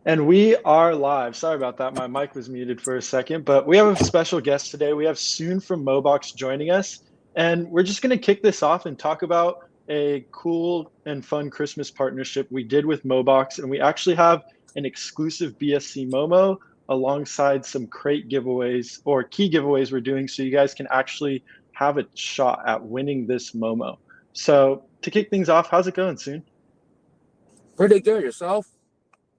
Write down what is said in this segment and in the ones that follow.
And we are live. Sorry about that. My mic was muted for a second, but we have a special guest today. We have Soon from MoBox joining us, and we're just going to kick this off and talk about a cool and fun Christmas partnership we did with MoBox. And we actually have an exclusive BSC Momo alongside some crate giveaways or key giveaways we're doing so you guys can actually have a shot at winning this Momo. So to kick things off, how's it going, Soon? Pretty good yourself.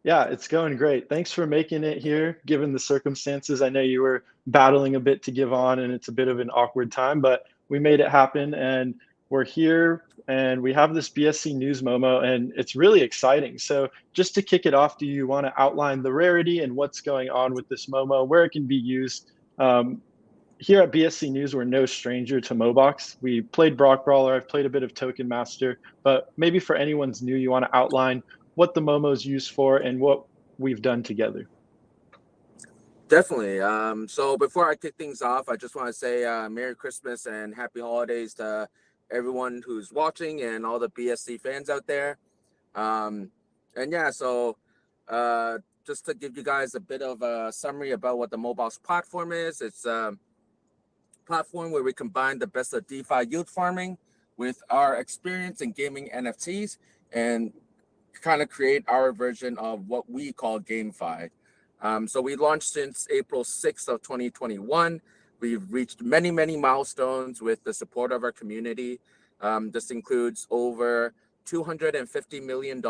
Yeah, it's going great. Thanks for making it here, given the circumstances. I know you were battling a bit to give on, and it's a bit of an awkward time, but we made it happen, and we're here, and we have this BSC News Momo, and it's really exciting. So, just to kick it off, do you want to outline the rarity and what's going on with this Momo, where it can be used? Here at BSC News, we're no stranger to MoBox. We played Brock Brawler. I've played a bit of Token Master, but maybe for anyone's new, you want to outline what the Momo is used for and what we've done together. Definitely. So before I kick things off, I just want to say Merry Christmas and Happy Holidays to everyone who's watching and all the BSC fans out there. Um, and yeah, so just to give you guys a bit of a summary about what the MoBox platform is, it's a platform where we combine the best of DeFi yield farming with our experience in gaming NFTs and kind of create our version of what we call GameFi. So we launched since April 6th of 2021. We've reached many, many milestones with the support of our community. This includes over $250 million in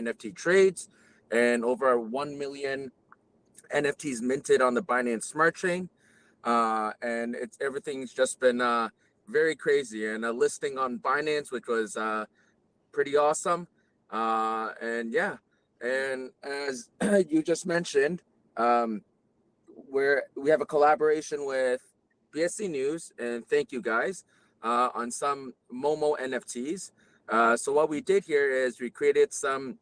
NFT trades and over 1 million NFTs minted on the Binance Smart Chain. And it's everything's just been very crazy. And a listing on Binance, which was pretty awesome. And yeah, and as you just mentioned, we have a collaboration with BSC News, and thank you guys on some Momo NFTs. So what we did here is we created some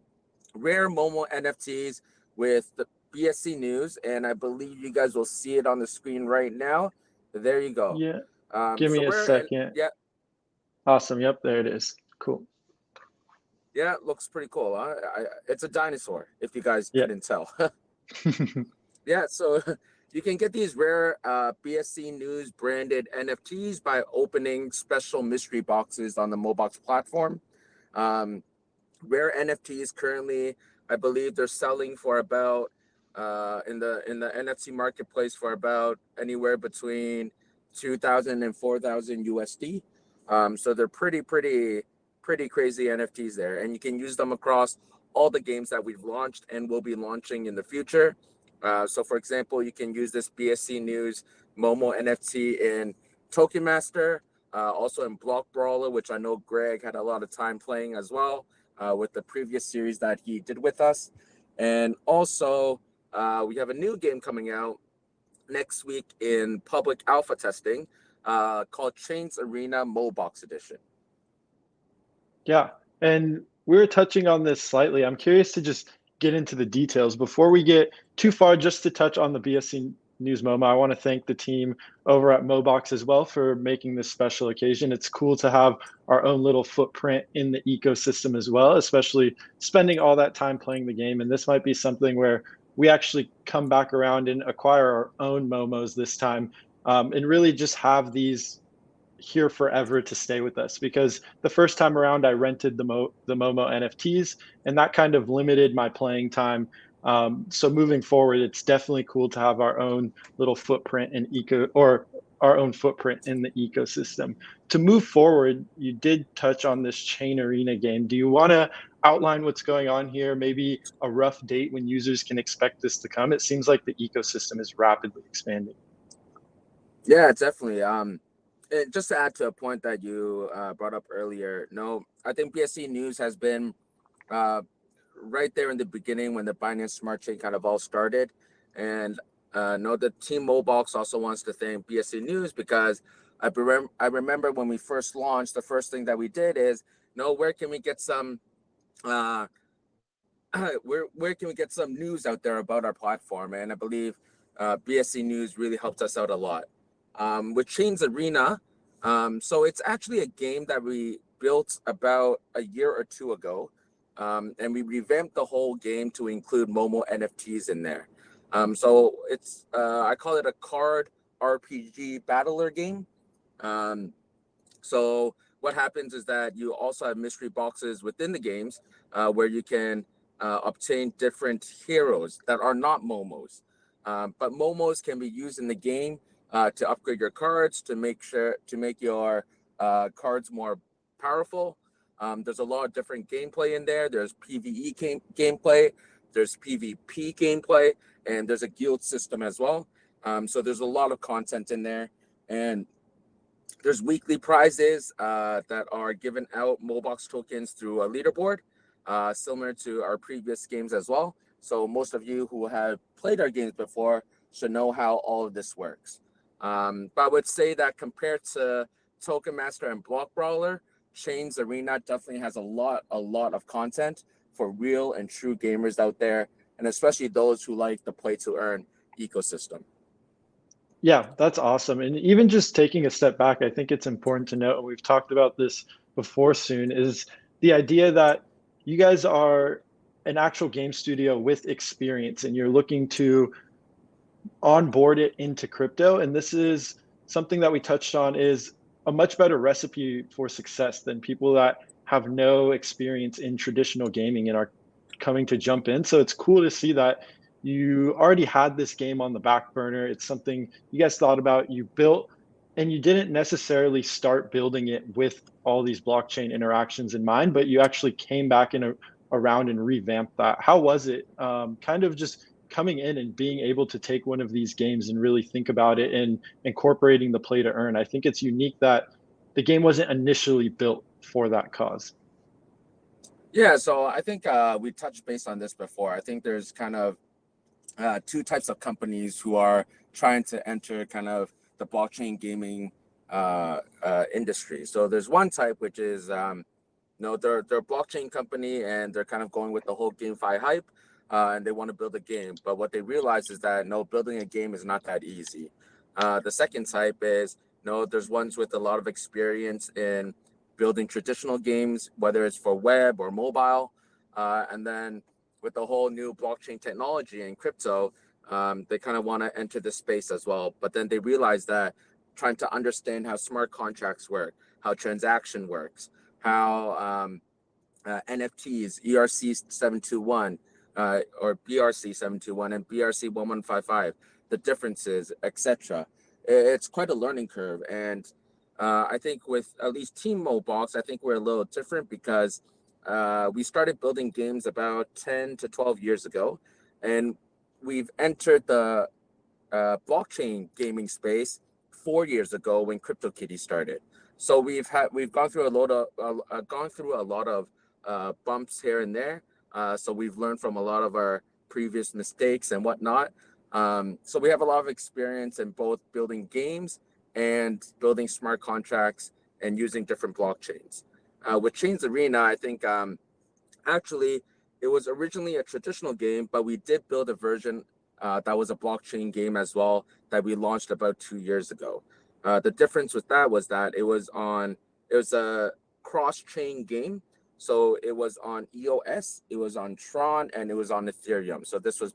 rare Momo NFTs with the BSC News, and I believe you guys will see it on the screen right now. There you go. Yeah, give So me a we're in, second. yeah, Awesome. Yep, there it is. Cool. yeah, looks pretty cool. Huh? It's a dinosaur, if you guys Yeah. couldn't tell. Yeah, so you can get these rare BSC News branded NFTs by opening special mystery boxes on the MoBox platform. Um, Rare NFTs currently, I believe they're selling for about in the NFT marketplace for about anywhere between 2,000 and 4,000 USD. So they're pretty crazy NFTs there, and you can use them across all the games that we've launched and will be launching in the future. So, for example, you can use this BSC News Momo NFT in Token Master, also in Block Brawler, which I know Greg had a lot of time playing as well with the previous series that he did with us. And also, we have a new game coming out next week in public alpha testing called Chains Arena MoBox Edition. Yeah. And we were touching on this slightly. I'm curious to just get into the details. Before we get too far, just to touch on the BSC News MoMA, I want to thank the team over at MoBox as well for making this special occasion. It's cool to have our own little footprint in the ecosystem as well, especially spending all that time playing the game. And this might be something where we actually come back around and acquire our own Momos this time, and really just have these here forever to stay with us, because the first time around I rented the Momo NFTs, and that kind of limited my playing time. So moving forward, it's definitely cool to have our own little footprint in our own footprint in the ecosystem. To move forward, you did touch on this Chain Arena game. Do you want to outline what's going on here? Maybe a rough date when users can expect this to come? It seems like the ecosystem is rapidly expanding. Yeah, definitely. And just to add to a point that you brought up earlier, no, I think BSC News has been uh, right there in the beginning when the Binance Smart Chain kind of all started. And no, the team Mobox also wants to thank BSC News because I remember when we first launched, the first thing that we did is, no, where can we get some uh, where can we get some news out there about our platform? And I believe BSC News really helped us out a lot. With Chains Arena, so it's actually a game that we built about a year or two ago. and we revamped the whole game to include Momo NFTs in there. So it's I call it a card RPG battler game. Um, so what happens is that you also have mystery boxes within the games where you can obtain different heroes that are not Momos. But Momos can be used in the game to upgrade your cards, to make your cards more powerful. There's a lot of different gameplay in there. There's PvE gameplay, there's PvP gameplay, and there's a guild system as well. So there's a lot of content in there, and there's weekly prizes that are given out MoBox tokens through a leaderboard, similar to our previous games as well. So most of you who have played our games before should know how all of this works. But I would say that compared to Token Master and Block Brawler, Chains Arena definitely has a lot of content for real and true gamers out there, and especially those who like the play to earn ecosystem. Yeah, that's awesome. And even just taking a step back, I think it's important to note, and we've talked about this before soon, is the idea that you guys are an actual game studio with experience and you're looking to onboard it into crypto. And this is something that we touched on is a much better recipe for success than people that have no experience in traditional gaming and are coming to jump in. So it's cool to see that you already had this game on the back burner. It's something you guys thought about, you built, and you didn't necessarily start building it with all these blockchain interactions in mind, but you actually came back around and revamped that. How was it kind of just coming in and being able to take one of these games and really think about it and incorporating the play to earn? I think it's unique that the game wasn't initially built for that cause. Yeah, so I think we touched base on this before. I think there's kind of two types of companies who are trying to enter kind of the blockchain gaming industry. So there's one type which is they're a blockchain company and they're kind of going with the whole GameFi hype, and they want to build a game. But what they realize is that no, building a game is not that easy. The second type is there's ones with a lot of experience in building traditional games, whether it's for web or mobile, and then with the whole new blockchain technology and crypto, they kind of want to enter the space as well. But then they realize that trying to understand how smart contracts work, how transaction works, how NFTs, ERC-721 or BRC-721 and BRC-1155, the differences, etc. It's quite a learning curve. And I think with at least Team MoBox, I think we're a little different because we started building games about 10 to 12 years ago, and we've entered the blockchain gaming space 4 years ago when CryptoKitties started. So we've gone through a lot of bumps here and there. So we've learned from a lot of our previous mistakes and whatnot. So we have a lot of experience in both building games and building smart contracts and using different blockchains. With Chains Arena, I think actually it was originally a traditional game, but we did build a version that was a blockchain game as well that we launched about 2 years ago. The difference with that was that it was a cross-chain game. So it was on EOS, it was on Tron, and it was on Ethereum. So this was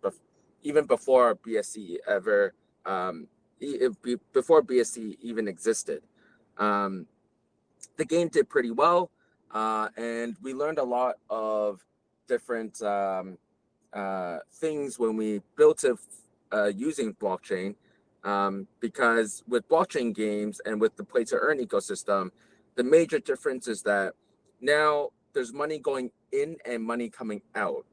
even before BSC ever, before BSC even existed. The game did pretty well, and we learned a lot of different things when we built it using blockchain, because with blockchain games and with the play to earn ecosystem, the major difference is that now there's money going in and money coming out.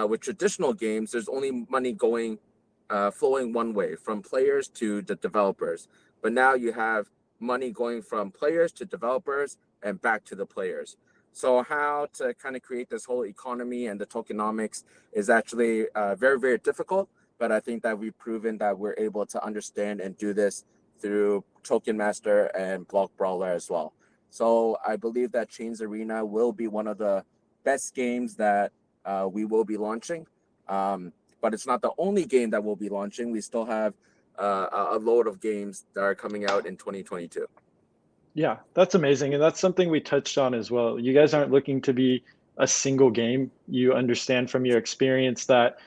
With traditional games, there's only money flowing one way from players to the developers. But now you have money going from players to developers and back to the players. So how to kind of create this whole economy and the tokenomics is actually very, very difficult. But I think that we've proven that we're able to understand and do this through Token Master and Block Brawler as well. So I believe that Chains Arena will be one of the best games that we will be launching. But it's not the only game that we'll be launching. We still have a load of games that are coming out in 2022. Yeah, that's amazing. And that's something we touched on as well. You guys aren't looking to be a single game. You understand from your experience that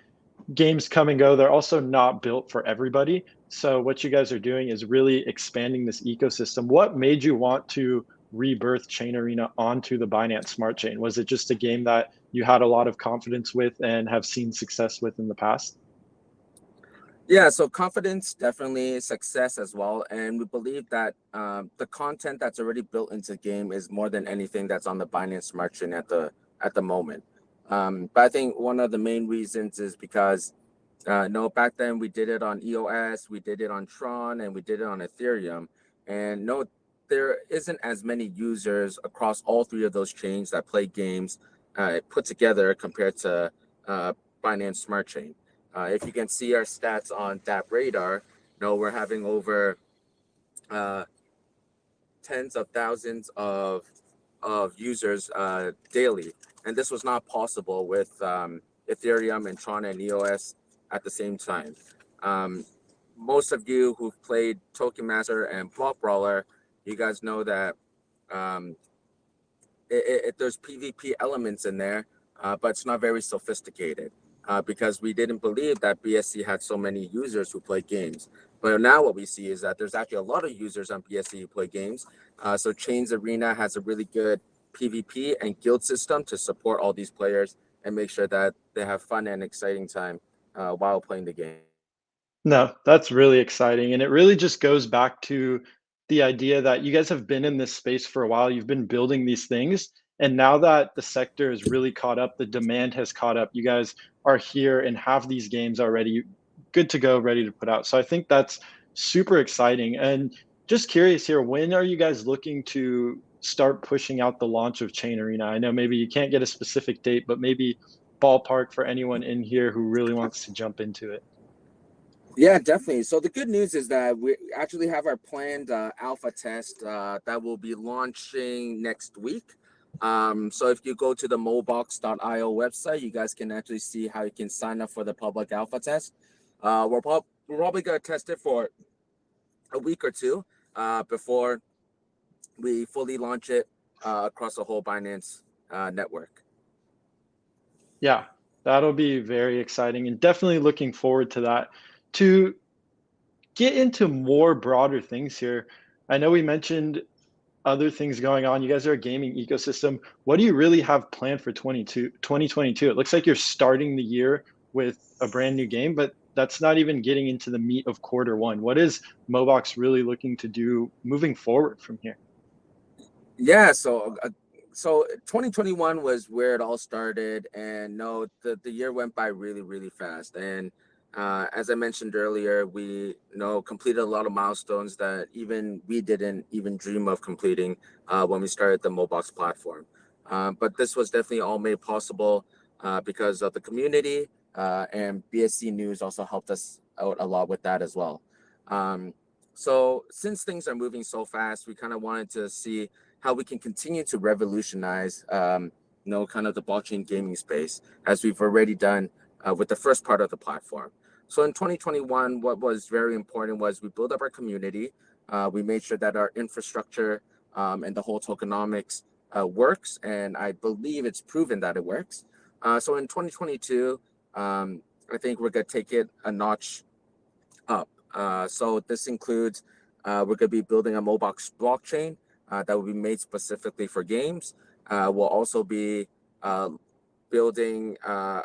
games come and go. They're also not built for everybody. So what you guys are doing is really expanding this ecosystem. What made you want to rebirth Chain Arena onto the Binance Smart Chain? Was it just a game that you had a lot of confidence with and have seen success with in the past? Yeah, so confidence, definitely success as well. And we believe that the content that's already built into the game is more than anything that's on the Binance Smart Chain at the moment. But I think one of the main reasons is because no, back then we did it on EOS, we did it on Tron, and we did it on Ethereum. And no, there isn't as many users across all three of those chains that play games put together compared to Binance Smart Chain. If you can see our stats on Dap Radar, no, we're having over uh, tens of thousands of users daily, and this was not possible with Ethereum and Tron and EOS at the same time. Um, Most of you who've played Token Master and Block Brawler, you guys know that um, there's PvP elements in there, but it's not very sophisticated because we didn't believe that BSC had so many users who play games. But now what we see is that there's actually a lot of users on BSC who play games. So Chains Arena has a really good PvP and guild system to support all these players and make sure that they have fun and exciting time while playing the game. No, that's really exciting. And it really just goes back to the idea that you guys have been in this space for a while. You've been building these things. And now that the sector is really caught up, the demand has caught up. You guys are here and have these games already good to go, ready to put out. So I think that's super exciting. And just curious here, when are you guys looking to start pushing out the launch of Chain Arena? I know maybe you can't get a specific date, but maybe ballpark for anyone in here who really wants to jump into it. Yeah, definitely. So the good news is that we actually have our planned alpha test that will be launching next week. So if you go to the MoBox.io website, you guys can actually see how you can sign up for the public alpha test. We're probably going to test it for a week or two before we fully launch it across the whole Binance network. Yeah, that'll be very exciting and definitely looking forward to that. To get into more broader things here, I know we mentioned other things going on. You guys are a gaming ecosystem. What do you really have planned for 2022? It looks like you're starting the year with a brand new game, but that's not even getting into the meat of quarter one. What is MoBox really looking to do moving forward from here? Yeah, so 2021 was where it all started, and no, the year went by really, really fast. And as I mentioned earlier, we completed a lot of milestones that even we didn't even dream of completing when we started the MoBox platform. But this was definitely all made possible because of the community, and BSC News also helped us out a lot with that as well. Um, so since things are moving so fast, we kind of wanted to see how we can continue to revolutionize, kind of the blockchain gaming space as we've already done with the first part of the platform. So in 2021, what was very important was we built up our community. We made sure that our infrastructure and the whole tokenomics works, and I believe it's proven that it works. So in 2022, I think we're gonna take it a notch up. So this includes we're going to be building a MoBox blockchain that will be made specifically for games. We'll also be building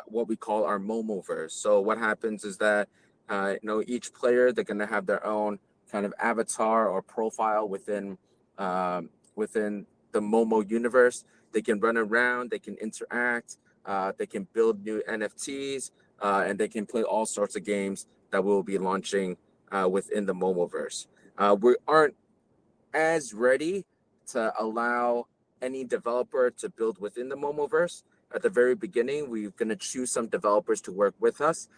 what we call our Momoverse. So what happens is that each player, they're going to have their own kind of avatar or profile within the Momo universe. They can run around, they can interact, they can build new NFTs, and they can play all sorts of games that we'll be launching within the Momoverse. We aren't as ready to allow any developer to build within the Momoverse. At the very beginning, we're going to choose some developers to work with us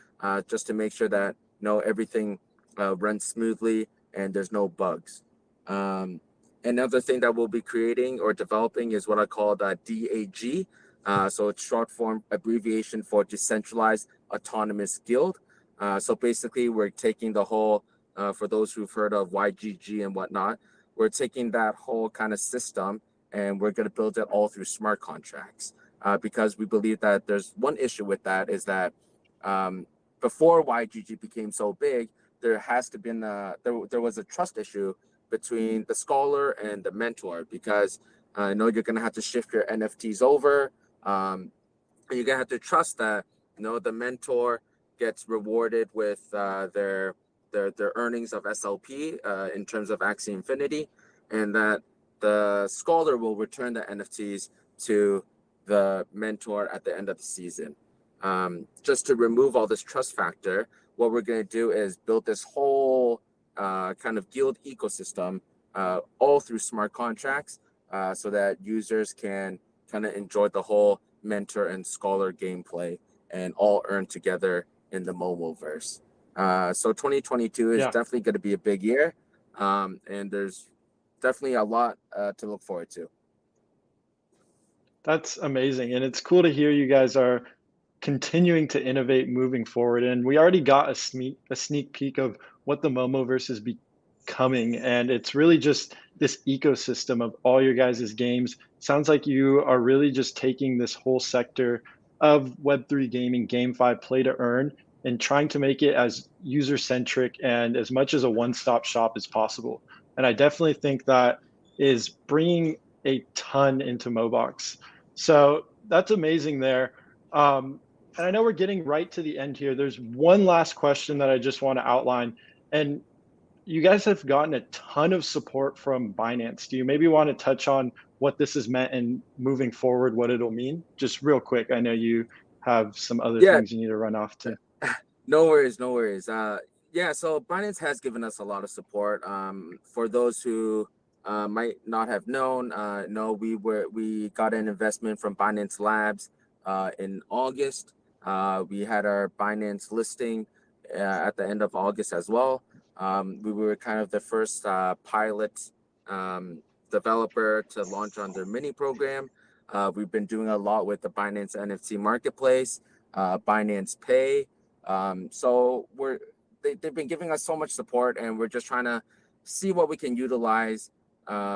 just to make sure that everything runs smoothly and there's no bugs. Another thing that we'll be creating or developing is what I call the DAG. So it's short form abbreviation for Decentralized Autonomous Guild. So basically, we're taking the whole, for those who've heard of YGG and whatnot, we're taking that whole kind of system and we're going to build it all through smart contracts. because we believe that there's one issue with that is that um, before YGG became so big, there has to been there was a trust issue between the scholar and the mentor because I know you're gonna have to shift your NFTs over. And you're gonna have to trust that the mentor gets rewarded with their earnings of SLP in terms of Axie Infinity, and that the scholar will return the NFTs to the mentor at the end of the season. Just to remove all this trust factor, what we're going to do is build this whole kind of guild ecosystem all through smart contracts so that users can kind of enjoy the whole mentor and scholar gameplay and all earn together in the Momoverse. So 2022 is Yeah. definitely going to be a big year, and there's definitely a lot to look forward to. That's amazing. And it's cool to hear you guys are continuing to innovate moving forward. And we already got a sneak peek of what the Momoverse is becoming. And it's really just this ecosystem of all your guys' games. Sounds like you are really just taking this whole sector of Web3 gaming, GameFi, play to earn, and trying to make it as user centric and as much as a one stop shop as possible. And I definitely think that is bringing a ton into MoBox. So that's amazing there. And I know we're getting right to the end here. There's one last question that I just want to outline. And you guys have gotten a ton of support from Binance. Do you maybe want to touch on what this has meant and moving forward, what it'll mean? Just real quick. I know you have some other Yeah, things you need to run off to. no worries, no worries. Yeah, so Binance has given us a lot of support. For those who might not have known, no, we got an investment from Binance Labs in August. We had our Binance listing at the end of August as well. We were kind of the first pilot developer to launch on their mini program. We've been doing a lot with the Binance NFT marketplace, Binance Pay. So they've been giving us so much support, and we're just trying to see what we can utilize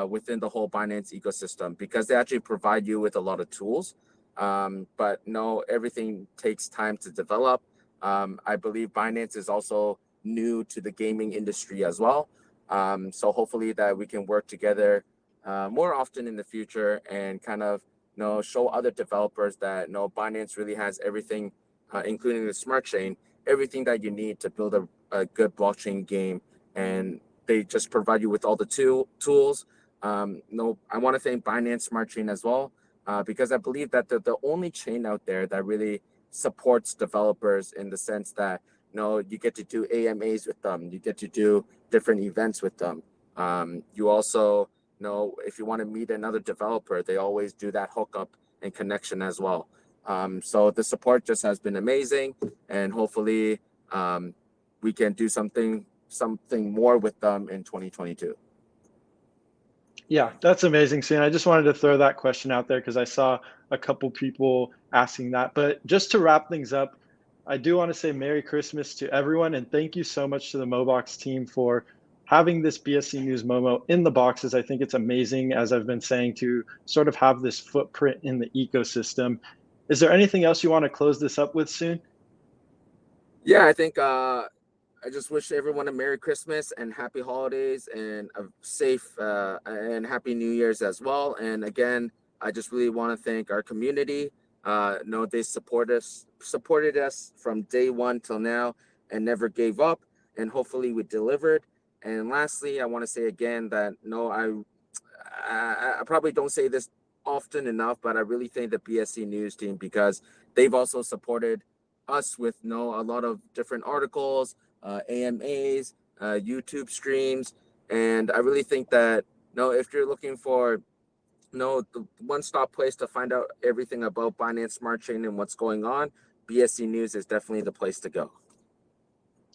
within the whole Binance ecosystem because they actually provide you with a lot of tools. But no, everything takes time to develop. I believe Binance is also new to the gaming industry as well. So hopefully that we can work together more often in the future and kind of show other developers that Binance really has everything, including the smart chain, everything that you need to build a good blockchain game, and they just provide you with all the tools. I want to thank Binance Smart Chain as well, because I believe that they're the only chain out there that really supports developers in the sense that you get to do AMAs with them, you get to do different events with them. You also if you want to meet another developer, they always do that hookup and connection as well. So the support just has been amazing, and hopefully we can do something more with them in 2022. Yeah, that's amazing, Soon. I just wanted to throw that question out there because I saw a couple people asking that. But just to wrap things up, I do want to say Merry Christmas to everyone, and thank you so much to the MoBox team for having this BSC News Momo in the boxes. I think it's amazing, as I've been saying, to sort of have this footprint in the ecosystem. Is there anything else you want to close this up with, Soon? Yeah, I think I just wish everyone a Merry Christmas and Happy Holidays and a safe and Happy New Year's as well. And again, I just really want to thank our community. They supported us from day one till now, and never gave up. And hopefully, we delivered. And lastly, I want to say again that I probably don't say this often enough, but I really thank the BSC News team because they've also supported us with a lot of different articles, AMAs, YouTube streams, and I really think that if you're looking for the one-stop place to find out everything about Binance Smart Chain and what's going on, BSC News is definitely the place to go.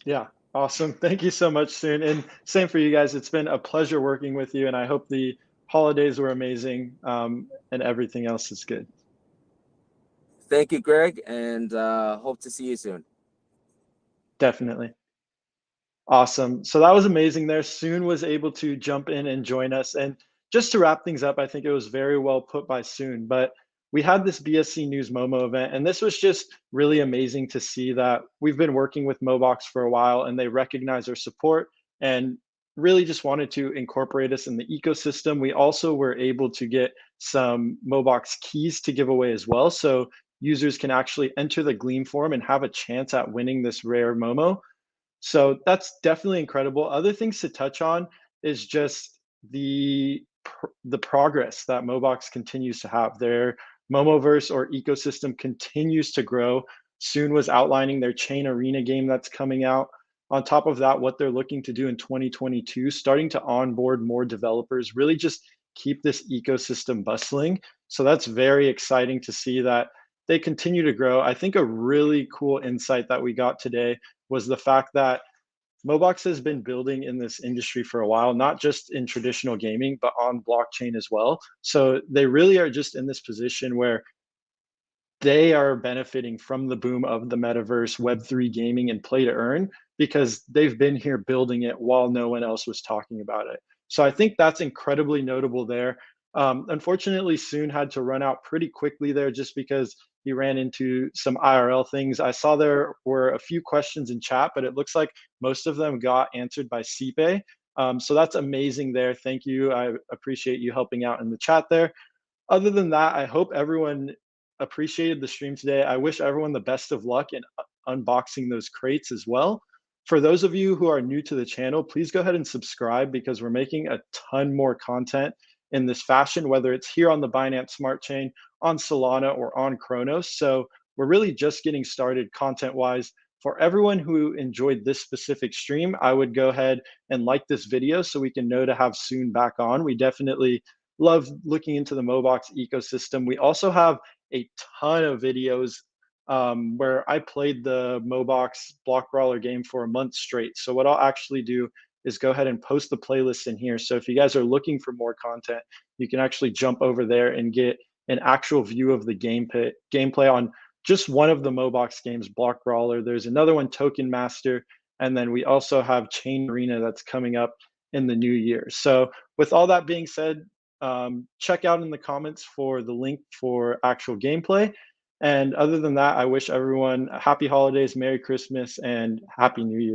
Yeah, awesome. Thank you so much, Soon. And same for you guys. It's been a pleasure working with you, and I hope the holidays were amazing and everything else is good. Thank you, Greg, and hope to see you soon. Definitely. Awesome. So that was amazing there. Soon was able to jump in and join us. And just to wrap things up, I think it was very well put by Soon. But we had this BSC News Momo event, and this was just really amazing to see that we've been working with MoBox for a while, and they recognize our support and really just wanted to incorporate us in the ecosystem. We also were able to get some MoBox keys to give away as well, so users can actually enter the Gleam forum and have a chance at winning this rare Momo. So that's definitely incredible. Other things to touch on is just the progress that MoBox continues to have. Their Momoverse or ecosystem continues to grow. Soon was outlining their Chain Arena game that's coming out. On top of that, what they're looking to do in 2022, starting to onboard more developers, really just keep this ecosystem bustling. So that's very exciting to see that they continue to grow. I think a really cool insight that we got today was the fact that MoBox has been building in this industry for a while, not just in traditional gaming, but on blockchain as well. So they really are just in this position where they are benefiting from the boom of the metaverse, Web3 gaming, and play to earn because they've been here building it while no one else was talking about it. So I think that's incredibly notable there. Unfortunately, Soon had to run out pretty quickly there just because he ran into some IRL things. I saw there were a few questions in chat, but it looks like most of them got answered by CPay. So that's amazing there. Thank you. I appreciate you helping out in the chat there. Other than that, I hope everyone appreciated the stream today. I wish everyone the best of luck in unboxing those crates as well. For those of you who are new to the channel, please go ahead and subscribe because we're making a ton more content in this fashion, whether it's here on the Binance Smart Chain, on Solana, or on Kronos. So we're really just getting started content-wise. For everyone who enjoyed this specific stream, I would go ahead and like this video so we can know to have Soon back on. We definitely love looking into the MoBox ecosystem. We also have a ton of videos where I played the MoBox Block Brawler game for a month straight. So what I'll actually do is go ahead and post the playlist in here. So if you guys are looking for more content, you can actually jump over there and get an actual view of the gameplay on just one of the MoBox games, Block Brawler. There's another one, Token Master, and then we also have Chain Arena that's coming up in the new year. So with all that being said, check out in the comments for the link for actual gameplay. And other than that, I wish everyone happy holidays, Merry Christmas, and Happy New Year.